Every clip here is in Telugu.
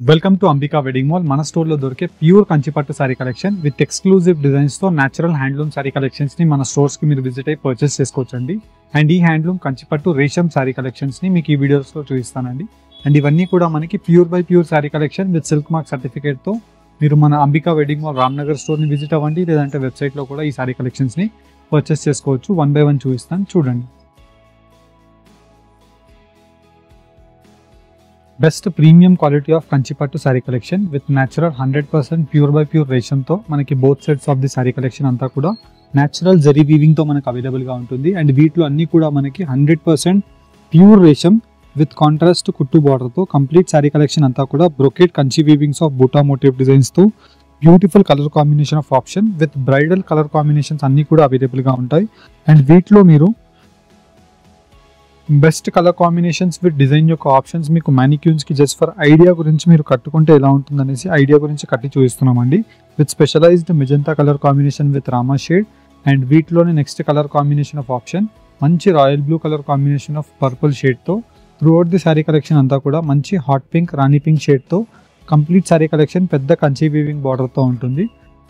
Welcome to Ambika wedding mall. మన స్టోర్లో దొరికే pure Kanchipattu sari collection with exclusive డిజైన్స్తో న్యాచురల్ హ్యాండ్లూమ్ సారీ కలెక్షన్స్ని మన స్టోర్స్కి మీరు విజిట్ అయ్యి పర్చేస్ చేసుకోవచ్చండి. అండ్ ఈ హ్యాండ్లూమ్ కంచిపట్టు రేషం సారీ కలెక్షన్స్ని మీకు ఈ వీడియోస్లో చూపిస్తానండి. అండ్ ఇవన్నీ కూడా మనకి pure by pure sari collection with silk mark సర్టిఫికేట్తో మీరు మన అంబికా వెడ్డింగ్ మాల్ రామ్నగర్ స్టోర్ని విజిట్ అవ్వండి, లేదంటే వెబ్సైట్లో కూడా ఈ సారీ కలెక్షన్స్ని పర్చేస్ చేసుకోవచ్చు. 1 by 1 చూపిస్తాను, చూడండి. బెస్ట్ ప్రీమియం క్వాలిటీ ఆఫ్ కంచిపట్టు sari collection with natural 100% pure by pure రేషంతో మనకి both sides of the sari collection అంతా కూడా న్యాచురల్ జరీ వీవింగ్తో మనకు అవైలబుల్గా ఉంటుంది. అండ్ వీటిలో అన్నీ కూడా మనకి 100% ప్యూర్ రేషం విత్ కాంట్రాస్ట్ కుట్టు బార్డర్తో కంప్లీట్ సారీ కలెక్షన్ అంతా కూడా brocade Kanchi weavings of buta motif డిజైన్స్తో beautiful colour combination of option with bridal colour combinations అన్నీ కూడా అవైలబుల్గా ఉంటాయి. అండ్ వీటిలో మీరు best colour combinations with design యొక్క ఆప్షన్స్ మీకు మ్యానిక్యూన్స్కి జస్ట్ ఫర్ ఐడియా గురించి మీరు కట్టుకుంటే ఎలా ఉంటుందనేసి ఐడియా గురించి కట్టి చూపిస్తున్నామండి. With specialised magenta colour combination with Rama shade. And వీటిలోనే next colour combination of option మంచి royal blue colour combination of purple షేడ్తో throughout the sari collection అంతా కూడా మంచి హాట్ పింక్ రాణి పింక్ షేడ్తో కంప్లీట్ శారీ కలెక్షన్ పెద్ద కంచి వీవింగ్ బార్డర్తో ఉంటుంది.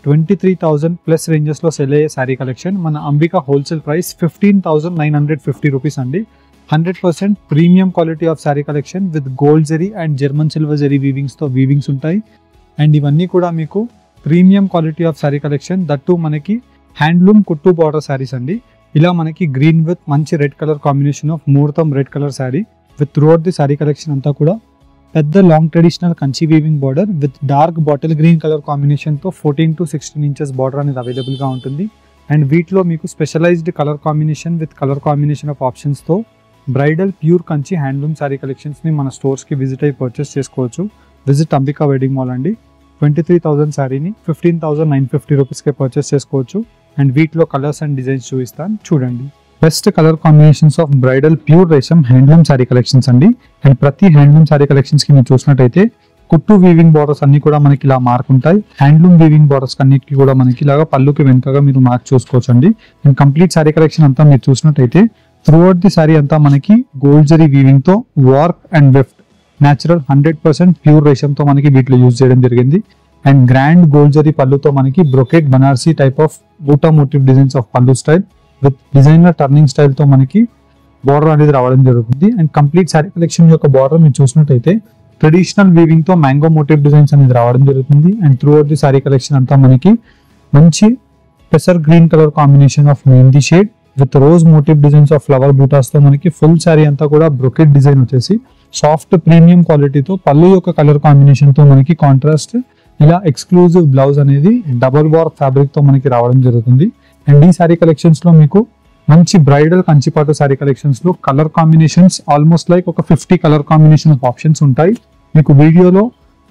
23,000 ప్లస్ రేంజెస్లో సెల్ అయ్యే శారీ కలెక్షన్ మన అంబికా హోల్సేల్ ప్రైస్ 15,950 రూపీస్ అండి. 100% premium quality of sari collection with gold zari and German silver zari వీవింగ్స్తో వీవింగ్స్ ఉంటాయి. అండ్ ఇవన్నీ కూడా మీకు premium quality of sari collection that మనకి హ్యాండ్లూమ్ కుట్టు బార్డర్ శారీస్ అండి. ఇలా మనకి గ్రీన్ విత్ మంచి రెడ్ కలర్ కాంబినేషన్ ఆఫ్ ముహూర్తం red colour sari with throughout the sari collection అంతా కూడా పెద్ద long traditional Kanchi weaving border with dark bottle green colour కాంబినేషన్తో 14 to 16 ఇంచెస్ బార్డర్ అనేది అవైలబుల్గా ఉంటుంది. అండ్ వీటిలో మీకు specialised colour combination with colour combination of ఆప్షన్స్తో bridal pure Kanchi handloom sari కలెక్షన్స్ని మన స్టోర్స్కి విజిట్ అయ్యి పర్చేస్ చేసుకోవచ్చు. విజిట్ అంబికా వెడ్డింగ్ మాల్ అండి. 23,000 శారీని 15,950 రూపీస్కే పర్చేస్ చేసుకోవచ్చు. అండ్ వీటిలో కలర్స్ అండ్ డిజైన్స్ చూపిస్తాను, చూడండి. Best colour combinations of bridal pure రేషం హ్యాండ్లూమ్ సారీ కలెక్షన్స్ అండి. అండ్ ప్రతి హ్యాండ్లూమ్ సారీ కలెక్షన్స్కి మీరు చూసినట్టయితే కుట్టు వీవింగ్ బార్డర్స్ అన్ని కూడా మనకి ఇలా మార్క్ ఉంటాయి. హ్యాండ్లూమ్ వీవింగ్ బార్డర్స్ అన్నిటికీ కూడా మనకి ఇలాగా పళ్ళుకి వెనుకగా మీరు మార్క్ చూసుకోవచ్చు అండి. అండ్ కంప్లీట్ సారీ కలెక్షన్ అంతా మీరు చూసినట్టయితే త్రూ అవుట్ ది సారీ అంతా మనకి గోల్డ్ జరీ వీవింగ్ తో వార్క్ అండ్ వెఫ్ట్ న్యాచురల్ 100% ప్యూర్ రేషంతో మనకి వీటిలో యూజ్ చేయడం జరిగింది. అండ్ గ్రాండ్ గోల్డ్ జరీ పళ్ళుతో మనకి brocade Banarasi type of buta motive designs of పళ్ళు style with designer turning style తో మనకి బార్డర్ అనేది రావడం జరుగుతుంది. అండ్ కంప్లీట్ సారీ కలెక్షన్ యొక్క బార్డర్ మీరు చూసినట్టయితే ట్రెడిషనల్ వీవింగ్ తో మ్యాంగో మోటివ్ డిజైన్స్ అనేది రావడం జరుగుతుంది. And throughout the sari collection అంతా మనకి మంచి పెసర్ green colour combination of mehndi shade with rose motive designs of flower buttas తో మనకి ఫుల్ శారీ అంతా కూడా బ్రొకెట్ డిజైన్ వచ్చేసి సాఫ్ట్ ప్రీమియం క్వాలిటీతో పళ్ళు యొక్క కలర్ కాంబినేషన్ తో మనకి కాంట్రాస్ట్ ఇలా ఎక్స్క్లూజివ్ బ్లౌజ్ అనేది డబుల్ వార్ ఫ్యాబ్రిక్ తో మనకి రావడం జరుగుతుంది. అండ్ ఈ శారీ కలెక్షన్స్ లో మీకు మంచి బ్రైడల్ కంచిపాటు శారీ కలెక్షన్స్ లో కలర్ కాంబినేషన్స్ ఆల్మోస్ట్ లైక్ ఒక 50 కలర్ కాంబినేషన్ ఆఫ్ ఆప్షన్స్ ఉంటాయి. మీకు వీడియోలో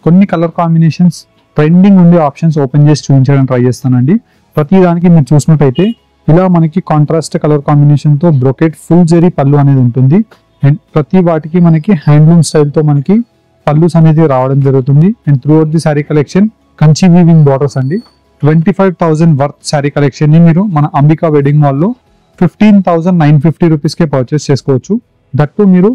కొన్ని కలర్ కాంబినేషన్స్ ట్రెండింగ్ ఉండే ఆప్షన్స్ ఓపెన్ చేసి చూపించడానికి ట్రై చేస్తానండి. ప్రతి దానికి మీరు చూసినట్టయితే ఇలా మనకి కాంట్రాస్ట్ కలర్ కాంబినేషన్ తో బ్రొకెట్ ఫుల్ జరీ పళ్ళు అనేది ఉంటుంది. అండ్ ప్రతి వాటికి మనకి హ్యాండ్లూమ్ స్టైల్ తో మనకి పళ్ళుస్ అనేది రావడం జరుగుతుంది. And throughout the sari collection Kanchi weaving borders అండి. 25,000 వర్త్ సారీ కలెక్షన్ ని మీరు మన అంబికా వెడ్డింగ్ మాల్ లో 15,950 రూపీస్కే పర్చేస్ చేసుకోవచ్చు. దట్టు మీరు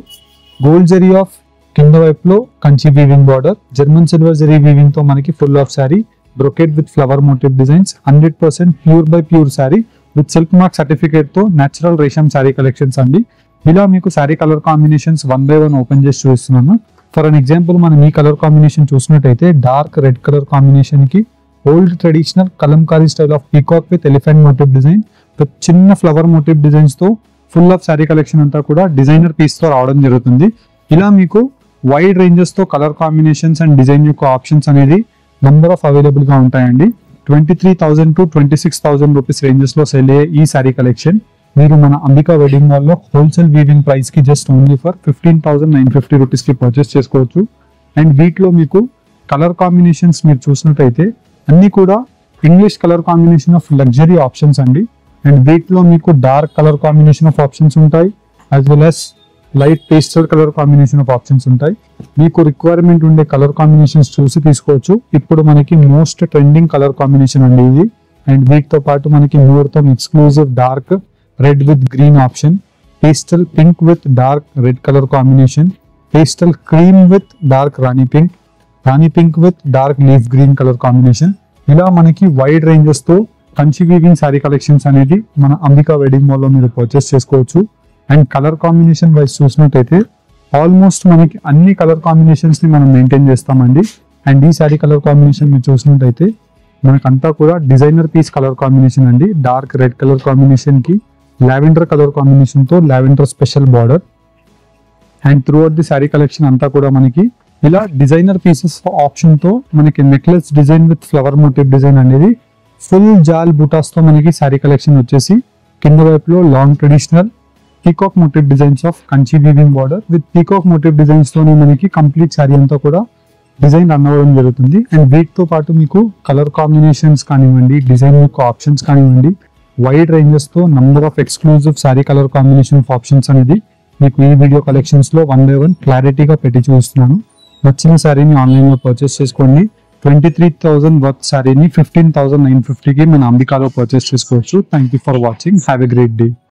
గోల్డ్ జరీ ఆఫ్ కింద వైపులో Kanchi weaving border German silver zari weaving తో మనకి full of sari brocade with flower motif designs 100% pure by pure sari with silk mark certificate తో న్యాచురల్ రేషం శారీ కలెక్షన్స్ అండి. ఇలా మీకు sari colour combinations 1 by 1 open చేసి చూపిస్తున్నాను. ఫర్ అన్ ఎగ్జాంపుల్ మనం ఈ కలర్ కాంబినేషన్ చూసినట్టయితే డార్క్ రెడ్ కలర్ కాంబినేషన్ కి old traditional Kalamkari style of peacock with elephant motif design with చిన్న ఫ్లవర్ మోటివ్ డిజైన్స్ తో ఫుల్ ఆఫ్ శారీ కలెక్షన్ అంతా కూడా డిజైనర్ పీస్ తో రావడం జరుగుతుంది. ఇలా మీకు వైడ్ రేంజెస్ తో కలర్ కాంబినేషన్స్ అండ్ డిజైన్ యొక్క ఆప్షన్స్ అనేది నంబర్ ఆఫ్ అవైలబుల్ గా ఉంటాయండి. 23,000 to 26,000 రూపీస్ రేంజెస్ లో సెల్ అయ్యే ఈ సారీ కలెక్షన్ మీరు మన అంబికా వెడ్డింగ్ మాల్ లో హోల్సేల్ వీవింగ్ ప్రైస్ కి జస్ట్ ఓన్లీ ఫర్ 15,950 రూపీస్ కి పర్చేస్ చేసుకోవచ్చు. అండ్ వీటిలో మీకు కలర్ కాంబినేషన్స్ మీరు చూసినట్టయితే అన్ని కూడా English colour combination of luxury options అండి. అండ్ వీటిలో మీకు dark colour combination of options ఉంటాయి as well as light pastel colour combination of options ఉంటాయి. మీకు రిక్వైర్మెంట్ ఉండే కలర్ కాంబినేషన్స్ చూసి తీసుకోవచ్చు. ఇప్పుడు మనకి మోస్ట్ ట్రెండింగ్ కలర్ కాంబినేషన్ అండి ఇది. అండ్ వీటితో పాటు మనకి ముహూర్తం exclusive dark red with green option, pastel pink with dark red colour combination, pastel cream with dark Rani pink, rani pink with dark leaf green colour combination. ఇలా మనకి వైడ్ రేంజెస్ తో కంచి వీవింగ్ శారీ కలెక్షన్స్ అనేది మన అంబికా వెడ్డింగ్ మాల్ లో మీరు పర్చేస్ చేసుకోవచ్చు. అండ్ కలర్ కాంబినేషన్ వైజ్ చూసినట్టయితే ఆల్మోస్ట్ మనకి అన్ని కలర్ కాంబినేషన్స్ ని మనం మెయింటైన్ చేస్తామండి. అండ్ ఈ శారీ కలర్ కాంబినేషన్ మీరు చూసినట్టయితే మనకంతా కూడా డిజైనర్ పీస్ కలర్ కాంబినేషన్ అండి. డార్క్ రెడ్ కలర్ కాంబినేషన్ కి లావెండర్ కలర్ కాంబినేషన్ తో lavender special border. And throughout the sari collection అంతా కూడా మనకి ఇలా డిజైనర్ పీసెస్ ఆప్షన్ తో మనకి necklace design with flower motif design అనేది ఫుల్ జాల్ బూటాస్ తో మనకి శారీ కలెక్షన్ వచ్చేసి కింద వైపులో long traditional peacock motif designs of Kanchi weaving border with peacock motif designs తోనే మనకి కంప్లీట్ శారీ అంతా కూడా డిజైన్ రన్ అవ్వడం జరుగుతుంది. అండ్ వీటితో పాటు మీకు కలర్ కాంబినేషన్స్ కానివ్వండి, డిజైన్ యొక్క ఆప్షన్స్ కానివ్వండి, వైడ్ రేంజెస్ తో number of exclusive sari colour combination of options అనేది మీకు ఈ వీడియో కలెక్షన్స్ లో 1 by 1 క్లారిటీగా పెట్టి చూస్తున్నాను. నచ్చిన శారీని ఆన్లైన్ లో పర్చేస్ చేసుకోండి. 23,000 వర్త్ శారీని 15,950కి మన అంబికాలో పర్చేస్ చేసుకోవచ్చు. Thank you for watching. Have a great day.